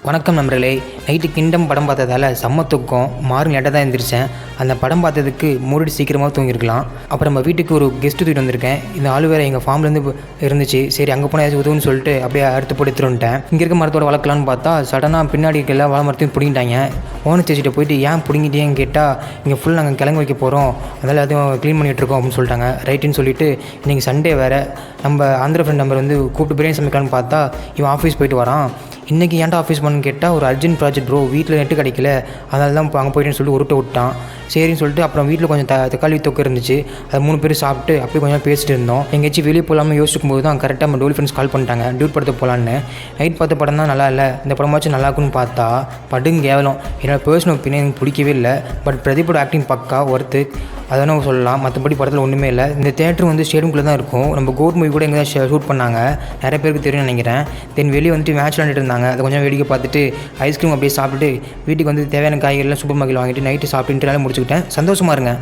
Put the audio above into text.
வணக்கம் நண்பர்களே. Night kingdom படம் பார்த்ததால செம்ம தூக்கம். மார்னிங் லேட்டாக தான் எழுந்திரிச்சேன். அந்த படம் பார்த்ததுக்கு மூடி சீக்கிரமாக தூங்கியிருக்கலாம். அப்புறம் நம்ம வீட்டுக்கு ஒரு கெஸ்ட்டு தூக்கிட்டு வந்திருக்கேன். இந்த ஆள் வேறு எங்கள் ஃபார்ம்லேருந்து இருந்துச்சு. சரி அங்கே போனால் ஏதாச்சும் உதவுன்னு சொல்லிட்டு அப்படியே அறுத்து போட்டு எடுத்துருந்துட்டேன். இங்கே இருக்க மரத்தோட வளர்க்கலான்னு பார்த்தா சடனாக பின்னாடி எல்லா வாழை மரத்தையும் பிடிங்கிட்டாங்க. ஓனர் சேச்சிட்ட போயிட்டு ஏன் பிடிங்கிட்டேன்னு கேட்டால் இங்கே ஃபுல் நாங்கள் கிழங்கு வைக்க போகிறோம், அதனால் அதுவும் க்ளீன் பண்ணிகிட்ருக்கோம் அப்படின்னு சொல்லிட்டாங்க. ரைட்டுன்னு சொல்லிவிட்டு இன்றைக்கி சண்டே வேறு, நம்ம ஆந்திர ஃப்ரெண்ட் நம்பர் வந்து கூப்பிட்டு பிரியாணி சமைக்கலான்னு பார்த்தா இவன் ஆஃபீஸ் போயிட்டு வரான். இன்றைக்கி ஏன்டா ஆஃபீஸ் பண்ணு கேட்டால் ஒரு அர்ஜென்ட் ப்ராஜெக்ட் ப்ரோ, வீட்டில் நெட்டு கிடைக்கல, அதனால தான் இப்போ அங்கே போயிட்டேன்னு சொல்லிட்டு உருட்ட விட்டான். சரின்னு சொல்லிட்டு அப்புறம் வீட்டில் கொஞ்சம் தக்காளி தொக்கு இருந்துச்சு, அது 3 பேர் சாப்பிட்டு அப்படி கொஞ்சம் பேசிட்டு இருந்தோம். எங்கேயாச்சும் வெளியே போகலாமல் யோசிக்கும் போது தான் கரெக்டாக நம்ம டோல் ஃப்ரெண்ட்ஸ் கால் பண்ணிட்டாங்க டியூட் படத்துக்கு போகலான்னு. நைட் பார்த்த படம் தான் நல்லா இல்லை, இந்த படமாச்சும் நல்லா இருக்குன்னு பார்த்தா படுங்க கேவலம். என்னோடய பர்சனல் ஒப்பீனியன் எனக்கு பிடிக்கவே இல்லை. பட் பிரதீப்போட ஆக்டிங் பக்கா ஒர்த்து, அதனால் சொல்லலாம். மற்றபடி படத்தில் ஒன்றுமே இல்லை. இந்த தேட்டர் வந்து ஸ்டேடியம்குள்ளே தான் இருக்கும். நம்ம கோட் மூவி கூட எங்கே தான் ஷூட் பண்ணாங்க, நிறைய பேருக்கு தெரியும்னு நினைக்கிறேன். தென் வெளியே வந்துட்டு மேட்ச் விளாண்டுட்டு இருந்தாங்க, அதை கொஞ்சம் வேடிக்கை பார்த்துட்டு ஐஸ்கிரீம் அப்படியே சாப்பிட்டுட்டு வீட்டுக்கு வந்து தேவையான காய்கறிலாம் சூப்பர் மார்க்கெட்டில் வாங்கிட்டு நைட்டு சாப்பிட்டுட்டு முடிச்சுக்கிட்டேன். சந்தோஷமாக இருங்க.